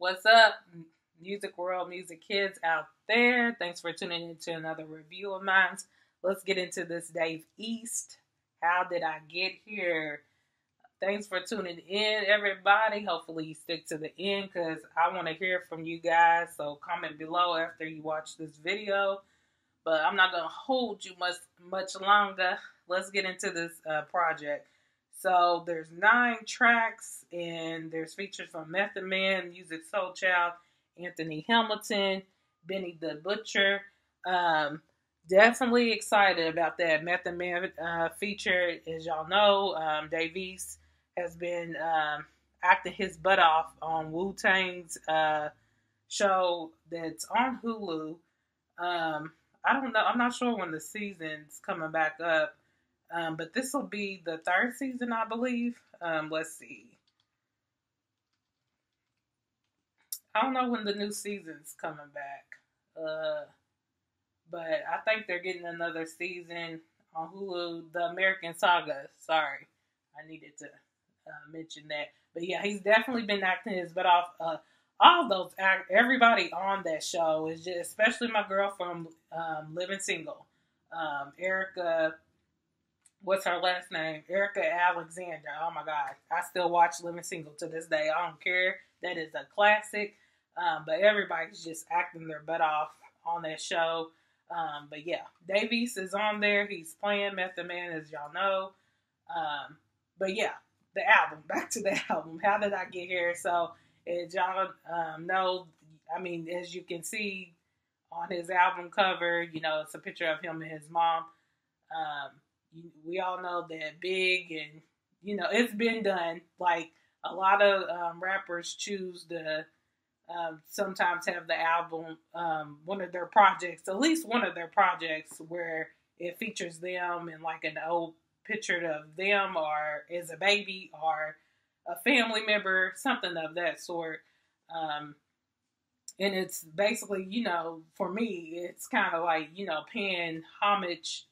What's up, music world, music kids out there? Thanks for tuning in to another review of mine. Let's get into this Dave East. How did I get here? Thanks for tuning in, everybody. Hopefully, you stick to the end because I want to hear from you guys. So, comment below after you watch this video. But I'm not gonna hold you much longer. Let's get into this project. So there's 9 tracks, and there's features from Method Man, Music Soul Child, Anthony Hamilton, Benny the Butcher. Definitely excited about that Method Man feature. As y'all know, Dave East has been acting his butt off on Wu-Tang's show that's on Hulu. I don't know. I'm not sure when the season's coming back up. But this will be the 3rd season, I believe. Let's see. I don't know when the new season's coming back. But I think they're getting another season on Hulu. The American Saga. Sorry. I needed to mention that. But yeah, he's definitely been acting his butt off. All those everybody on that show is just, especially my girl from Living Single, Erica. What's her last name? Erica Alexander. Oh my God, I still watch Living Single to this day. I don't care. That is a classic. But everybody's just acting their butt off on that show. But yeah, Dave East is on there. He's playing Method Man, as y'all know. But yeah, the album. Back to the album. How did I get here? So, as y'all know, I mean, as you can see on his album cover, it's a picture of him and his mom. We all know that Big, and it's been done. Like, a lot of rappers choose to sometimes have the album, one of their projects, at least one of their projects, where it features them and like an old picture of them, or as a baby, or a family member, something of that sort. And it's basically, for me, it's kind of like, paying homage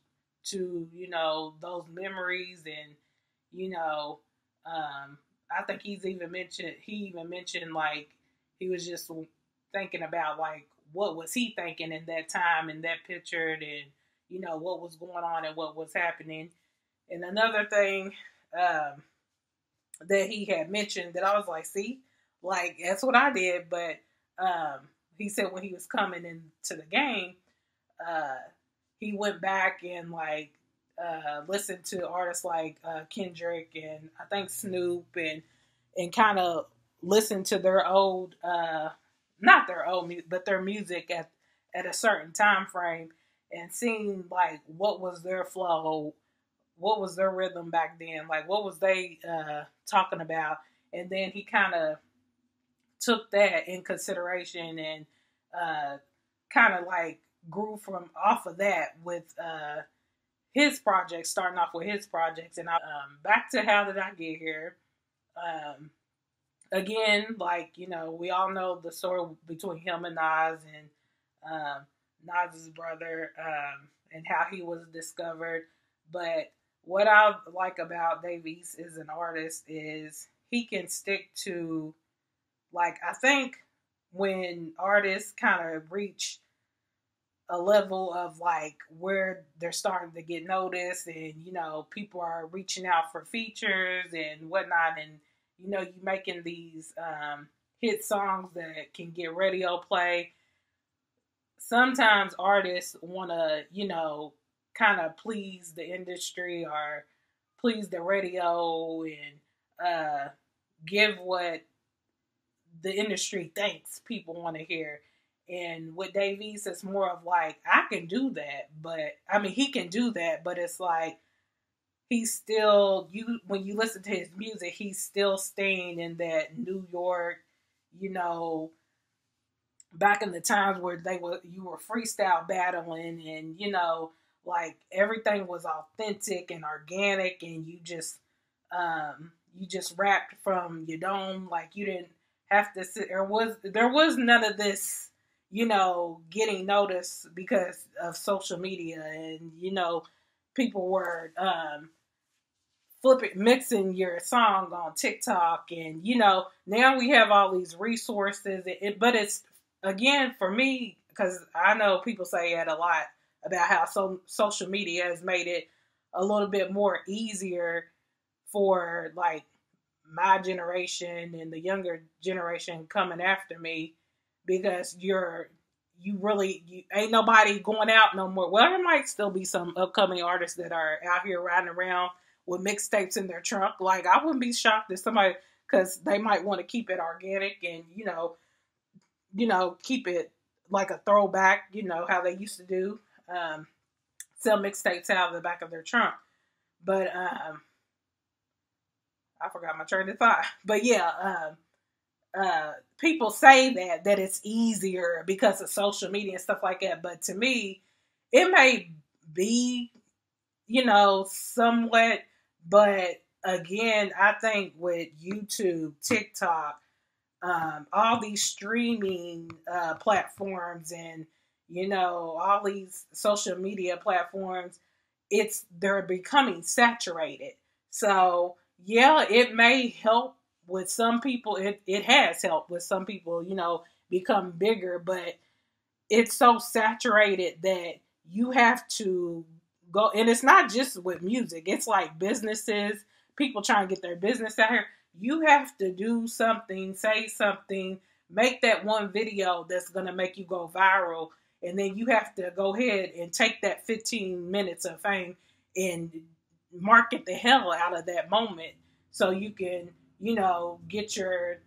to, those memories. And, I think he even mentioned like, he was just thinking about like, what was he thinking in that time, in that picture, and, what was going on and what was happening. And another thing, that he had mentioned that I was like, see, like, that's what I did. But he said when he was coming into the game, he went back and like listened to artists like Kendrick and I think Snoop, and kind of listened to their old, not their old music, but their music at a certain time frame, and seeing like what was their flow, what was their rhythm back then, like what was they talking about. And then he kind of took that in consideration, and kind of like grew from off of that with his projects, starting off with his projects. And back to how did I get here. Again, like, we all know the story between him and Nas, and Nas's brother, and how he was discovered. But what I like about Dave East as an artist is he can stick to, like, I think when artists kind of reach a level of like where they're starting to get noticed, and people are reaching out for features and whatnot, and you making these hit songs that can get radio play. Sometimes artists want to kind of please the industry or please the radio, and give what the industry thinks people want to hear. And with Dave East, it's more of like, I can do that, but I mean, he can do that, but it's like, he's still, when you listen to his music, he's still staying in that New York, back in the times where you were freestyle battling, and like everything was authentic and organic, and you just rapped from your dome, like you didn't have to sit. There was none of this, getting noticed because of social media, and people were mixing your song on TikTok, and now we have all these resources. But it's, again, for me, because I know people say that a lot about how social media has made it a little bit more easier for like my generation and the younger generation coming after me, because you ain't nobody going out no more. Well, there might still be some upcoming artists that are out here riding around with mixtapes in their trunk. Like, I wouldn't be shocked if somebody, because they might want to keep it organic and keep it like a throwback, how they used to do, sell mixtapes out of the back of their trunk. But I forgot my train of thought. But yeah, people say that it's easier because of social media and stuff like that. But to me, it may be, somewhat. But again, I think with YouTube, TikTok, all these streaming platforms, and all these social media platforms, they're becoming saturated. So yeah, it may help with some people. It has helped with some people, become bigger, but it's so saturated that you have to go. And it's not just with music, it's like businesses, people trying to get their business out here. You have to do something, say something, make that one video that's going to make you go viral. And then you have to go ahead and take that 15 minutes of fame and market the hell out of that moment, so you can, get your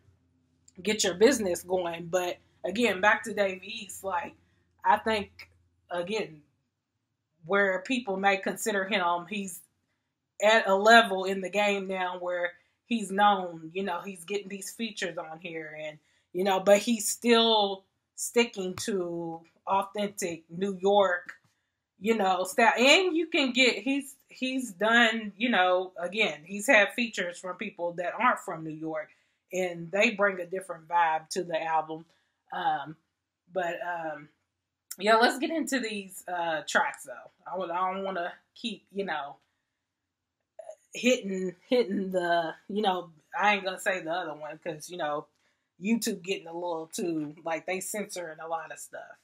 business going. But again, back to Dave East, like, I think, again, where people may consider him, he's at a level in the game now where he's known, he's getting these features on here, and, but he's still sticking to authentic New York, style. And you can get, he's done, again, he's had features from people that aren't from New York, and they bring a different vibe to the album. But yeah, let's get into these tracks though. I don't want to keep, hitting the, I ain't gonna say the other one, because YouTube getting a little too, like, they censoring a lot of stuff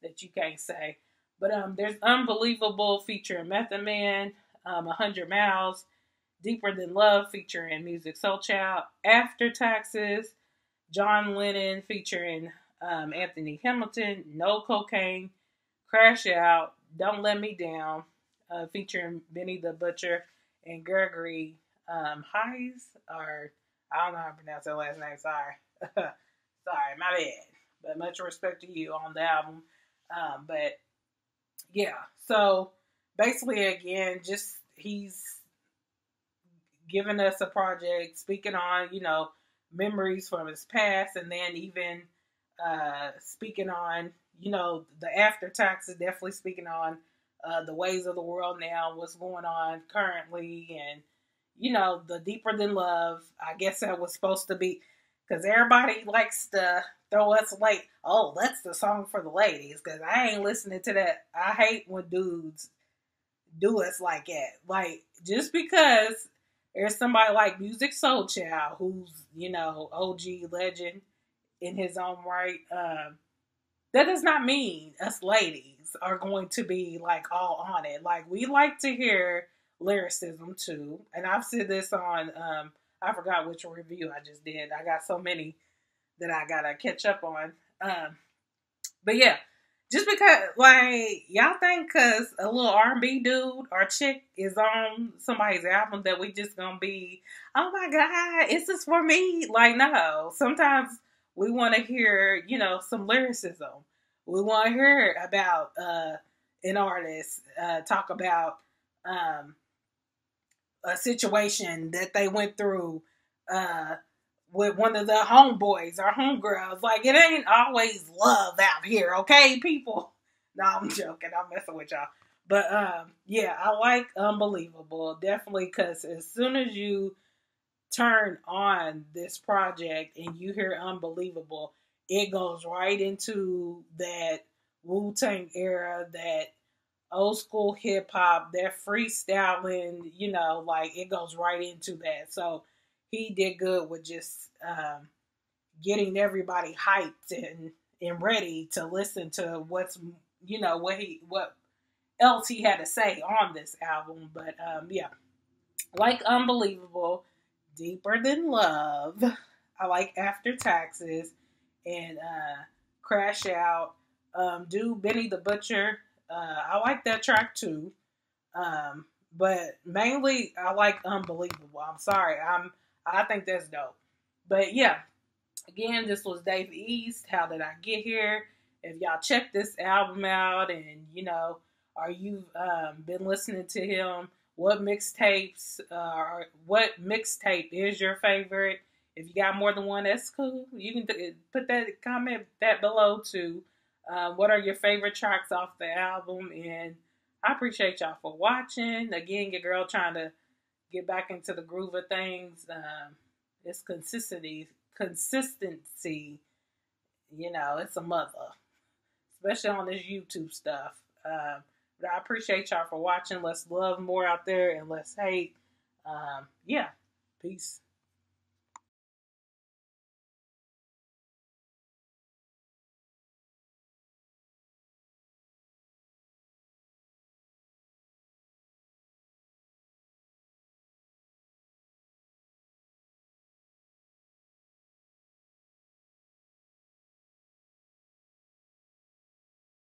that you can't say. But there's Unbelievable featuring Method Man, 100 Miles, Deeper Than Love featuring Music Soul Child, After Taxes, John Lennon featuring Anthony Hamilton, No Cocaine, Crash Out, Don't Let Me Down, featuring Benny the Butcher and Gregory Hayes, or I don't know how to pronounce that last name, sorry. Sorry, my bad. But much respect to you on the album. But yeah, so basically, again, just he's giving us a project, speaking on, memories from his past, and then even speaking on, the after taxes, definitely speaking on the ways of the world now, what's going on currently, and, the Deeper Than Love. I guess that was supposed to be, because everybody likes to throw us like, oh, that's the song for the ladies, because I ain't listening to that. I hate when dudes do us like that. Like, just because there's somebody like Music Soul Child, who's, OG legend in his own right, that does not mean us ladies are going to be like all on it. Like, we like to hear lyricism too. And I've said this on, I forgot which review I just did. I got so many that I gotta catch up on. But yeah, just because, like, y'all think because a little R&B dude or chick is on somebody's album that we just gonna be, oh my God, is this for me? Like, no. Sometimes we want to hear, some lyricism. We want to hear about an artist talk about a situation that they went through with one of the homeboys or homegirls. Like, it ain't always love out here, okay, people? No, I'm joking. I'm messing with y'all. But yeah, I like Unbelievable, definitely, because as soon as you turn on this project and you hear Unbelievable, it goes right into that Wu-Tang era, that old school hip hop, that freestyling, like it goes right into that. So he did good with just getting everybody hyped and ready to listen to what else he had to say on this album. But yeah, like Unbelievable, Deeper Than Love. I like After Taxes and Crash Out. Do Benny the Butcher. I like that track too. But mainly I like Unbelievable. I'm sorry. I think that's dope. But yeah, again, this was Dave East. How did I get here? If y'all check this album out, and are you been listening to him? What mixtapes? Or what mixtape is your favorite? If you got more than one, that's cool. You can put that comment that below too. What are your favorite tracks off the album? And I appreciate y'all for watching. Again, your girl trying to get back into the groove of things. It's consistency, it's a mother, especially on this YouTube stuff. But I appreciate y'all for watching. Let's love more out there and let's hate. Yeah, peace.